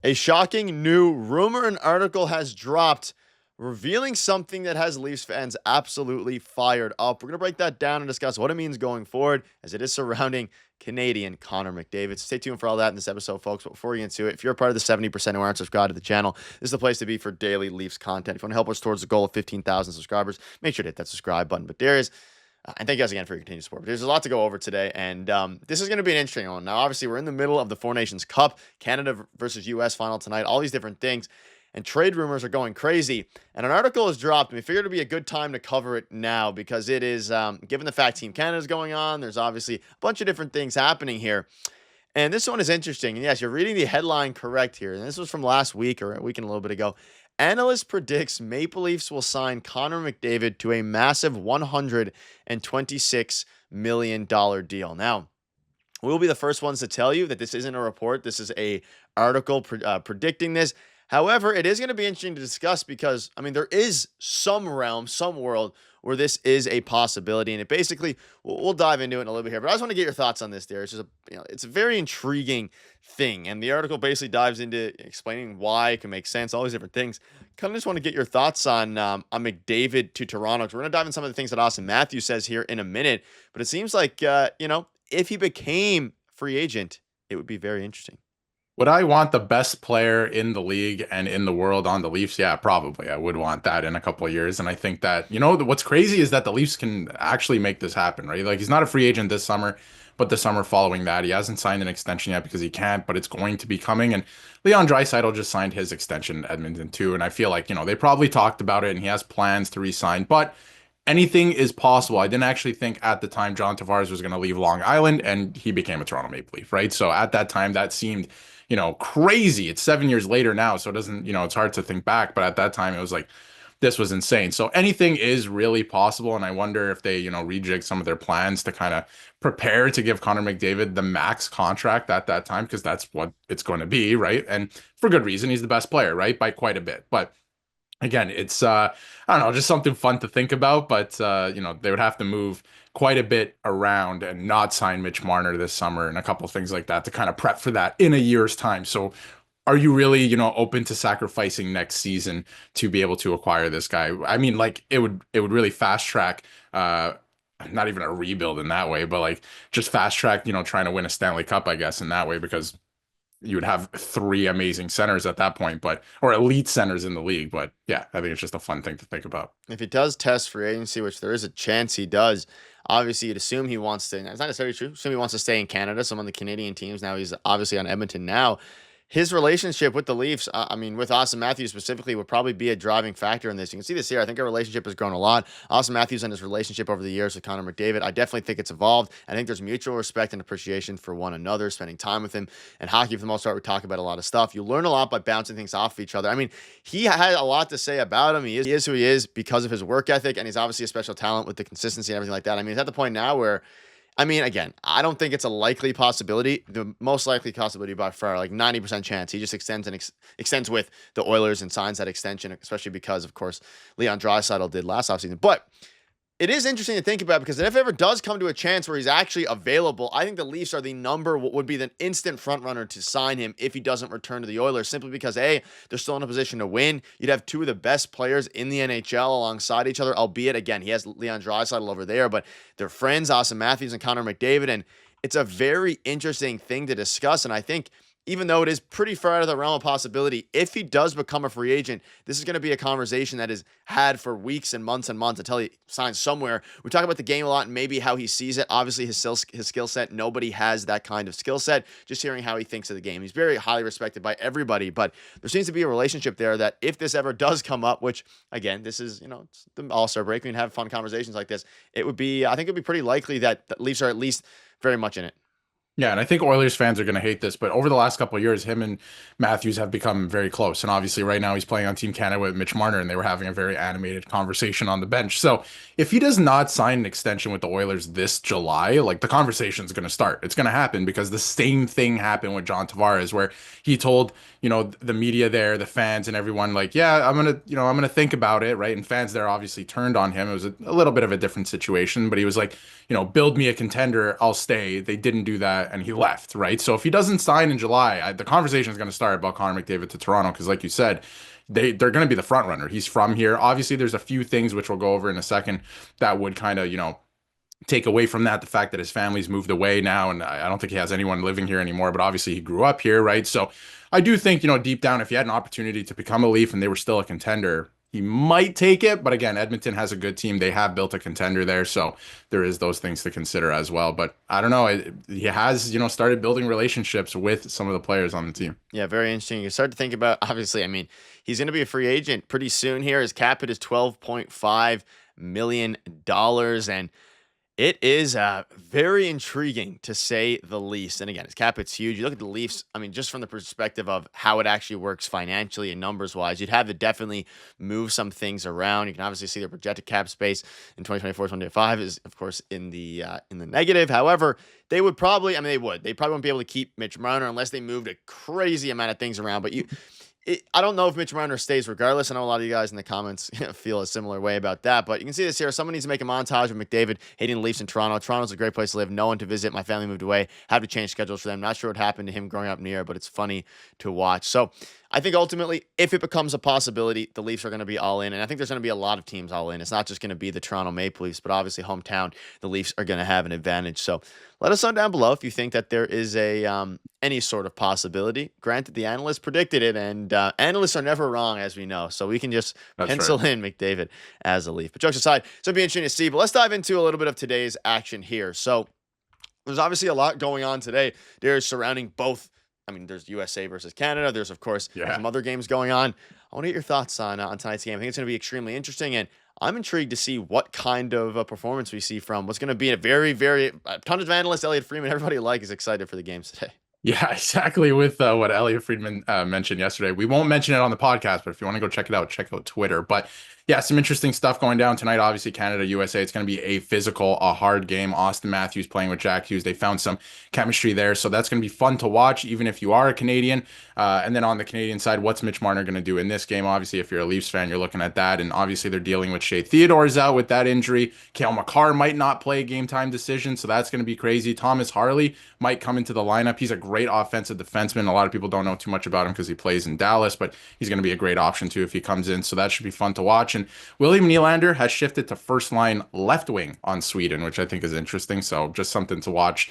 A shocking new rumor and article has dropped, revealing something that has Leafs fans absolutely fired up. We're going to break that down and discuss what it means going forward as it is surrounding Canadian Connor McDavid. So stay tuned for all that in this episode, folks. But before we get into it, if you're a part of the 70% who aren't subscribed to the channel, this is the place to be for daily Leafs content. If you want to help us towards the goal of 15,000 subscribers, make sure to hit that subscribe button. But Darius, and thank you guys again for your continued support. But there's a lot to go over today, and this is going to be an interesting one. Now, obviously, we're in the middle of the Four Nations Cup, Canada versus U.S. final tonight, all these different things, and trade rumors are going crazy. And an article has dropped, and we figured it would be a good time to cover it now because it is, given the fact Team Canada is going on, there's obviously a bunch of different things happening here. And this one is interesting. And yes, you're reading the headline correct here. And this was from last week or a week and a little bit ago. Analyst predicts Maple Leafs will sign Connor McDavid to a massive $126 million deal. Now, we'll be the first ones to tell you that this isn't a report. This is a article predicting this. However, it is going to be interesting to discuss because, I mean, there is some realm, some world where this is a possibility. And it basically, we'll dive into it in a little bit here. But I just want to get your thoughts on this, there. It's just it's a very intriguing thing. And the article basically dives into explaining why it can make sense, all these different things. Kind of just want to get your thoughts on McDavid to Toronto. We're going to dive in some of the things that Austin Matthews says here in a minute. But it seems like, if he became free agent, it would be very interesting. Would I want the best player in the league and in the world on the Leafs? Yeah, probably. I would want that in a couple of years. And I think that, what's crazy is that the Leafs can actually make this happen, right? Like he's not a free agent this summer, but the summer following that, he hasn't signed an extension yet because he can't, but it's going to be coming. And Leon Draisaitl just signed his extension in Edmonton too. And I feel like, they probably talked about it and he has plans to re-sign, but anything is possible. I didn't actually think at the time John Tavares was going to leave Long Island and he became a Toronto Maple Leaf, right? So at that time, that seemed crazy. It's 7 years later now, so it doesn't, it's hard to think back. But at that time, it was like, this was insane. So anything is really possible. And I wonder if they, rejig some of their plans to kind of prepare to give Connor McDavid the max contract at that time, because that's what it's going to be, right? And for good reason, he's the best player, right? By quite a bit. But again, it's I don't know, just something fun to think about. But they would have to move quite a bit around and not sign Mitch Marner this summer and a couple of things like that to kind of prep for that in a year's time. So are you really, open to sacrificing next season to be able to acquire this guy? I mean, like it would really fast track not even a rebuild in that way, but like just fast track, trying to win a Stanley Cup, I guess, in that way, because you would have three amazing centers at that point, or elite centers in the league. But yeah, I think it's just a fun thing to think about. If he does test free agency, which there is a chance he does, obviously you'd assume he wants to. It's not necessarily true. Assume he wants to stay in Canada. Some of the Canadian teams now. He's obviously on Edmonton now. His relationship with the Leafs, with Austin Matthews specifically, would probably be a driving factor in this. You can see this here. I think our relationship has grown a lot. Austin Matthews and his relationship over the years with Connor McDavid, I definitely think it's evolved. I think there's mutual respect and appreciation for one another, spending time with him. And hockey, for the most part, we talk about a lot of stuff. You learn a lot by bouncing things off of each other. I mean, he had a lot to say about him. He is who he is because of his work ethic, and he's obviously a special talent with the consistency and everything like that. I mean, he's at the point now where, again, I don't think it's a likely possibility. The most likely possibility by far, like 90% chance, he just extends with the Oilers and signs that extension, especially because, of course, Leon Draisaitl did last offseason. But it is interesting to think about because if it ever does come to a chance where he's actually available, I think the Leafs are would be the instant front runner to sign him if he doesn't return to the Oilers, simply because, A, they're still in a position to win. You'd have two of the best players in the NHL alongside each other, albeit, again, he has Leon Draisaitl over there, but they're friends, Austin Matthews and Connor McDavid, and it's a very interesting thing to discuss, and I think even though it is pretty far out of the realm of possibility, if he does become a free agent, this is going to be a conversation that is had for weeks and months until he signs somewhere. We talk about the game a lot and maybe how he sees it. Obviously, his skill set, nobody has that kind of skill set. Just hearing how he thinks of the game. He's very highly respected by everybody, but there seems to be a relationship there that if this ever does come up, which, again, this is, it's the All-Star break, we can have fun conversations like this, I think it'd be pretty likely that the Leafs are at least very much in it. Yeah, and I think Oilers fans are going to hate this, but over the last couple of years, him and Matthews have become very close. And obviously, right now, he's playing on Team Canada with Mitch Marner, and they were having a very animated conversation on the bench. So if he does not sign an extension with the Oilers this July, like the conversation is going to start. It's going to happen because the same thing happened with John Tavares, where he told, the media there, the fans and everyone, like, yeah, I'm going to think about it, right? And fans there obviously turned on him. It was a little bit of a different situation, but he was like, build me a contender, I'll stay. They didn't do that. and he left, right? So if he doesn't sign in July, the conversation is going to start about Connor McDavid to Toronto because, like you said, they're going to be the front runner. He's from here. Obviously, there's a few things which we'll go over in a second that would kind of, take away from that the fact that his family's moved away now, and I don't think he has anyone living here anymore, but obviously he grew up here, right? So I do think, deep down, if he had an opportunity to become a Leaf and they were still a contender, he might take it. But again, Edmonton has a good team. They have built a contender there, so there is those things to consider as well. But I don't know. He has, started building relationships with some of the players on the team. Yeah, very interesting. You start to think about, obviously, I mean, he's going to be a free agent pretty soon here. His cap hit is $12.5 million, and it is very intriguing to say the least. And again, his cap hit's huge. You look at the Leafs, I mean, just from the perspective of how it actually works financially and numbers wise, you'd have to definitely move some things around. You can obviously see their projected cap space in 2024-2025 is, of course, in the negative. However, they would probably, I mean, they probably won't be able to keep Mitch Marner unless they moved a crazy amount of things around. But I don't know if Mitch Marner stays regardless. I know a lot of you guys in the comments feel a similar way about that, but you can see this here. Someone needs to make a montage of McDavid hating the Leafs in Toronto. Toronto's a great place to live. No one to visit. My family moved away. Have to change schedules for them. Not sure what happened to him growing up near, but it's funny to watch. So I think ultimately, if it becomes a possibility, the Leafs are going to be all in. And I think there's going to be a lot of teams all in. It's not just going to be the Toronto Maple Leafs, but obviously hometown, the Leafs are going to have an advantage. So let us know down below if you think that there is any sort of possibility. Granted, the analysts predicted it, and analysts are never wrong, as we know. So we can just pencil in McDavid as a Leaf. But jokes aside, so it'll be interesting to see. But let's dive into a little bit of today's action here. So there's obviously a lot going on today. There's surrounding both. I mean, there's USA versus Canada. There's, of course, some other games going on. I want to get your thoughts on tonight's game. I think it's going to be extremely interesting, and I'm intrigued to see what kind of a performance we see from what's going to be a very, very ton of analysts. Elliot Freeman, everybody alike, is excited for the games today. Yeah, exactly. With what Elliot Friedman mentioned yesterday. We won't mention it on the podcast, but if you want to go check it out, check out Twitter. But yeah, some interesting stuff going down tonight. Obviously, Canada, USA. It's going to be a physical, a hard game. Austin Matthews playing with Jack Hughes. They found some chemistry there. So that's going to be fun to watch, even if you are a Canadian. And then on the Canadian side, what's Mitch Marner going to do in this game? Obviously, if you're a Leafs fan, you're looking at that. And obviously, they're dealing with Shea Theodore's out with that injury. Cale Makar might not play a game time decision. So that's going to be crazy. Thomas Harley might come into the lineup. He's a great offensive defenseman. A lot of people don't know too much about him because he plays in Dallas, but he's going to be a great option too if he comes in. So that should be fun to watch. And William Nylander has shifted to first line left wing on Sweden, which I think is interesting. So just something to watch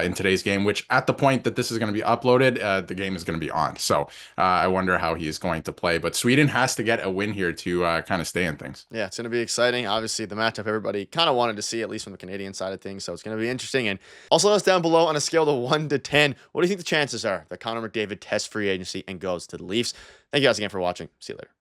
in today's game, which at the point that this is going to be uploaded, the game is going to be on. So I wonder how he is going to play. But Sweden has to get a win here to kind of stay in things. Yeah, it's going to be exciting. Obviously, the matchup everybody kind of wanted to see, at least from the Canadian side of things. So it's going to be interesting. And also let us down below on a scale of 1 to 10. What do you think the chances are that Connor McDavid tests free agency and goes to the Leafs? Thank you guys again for watching. See you later.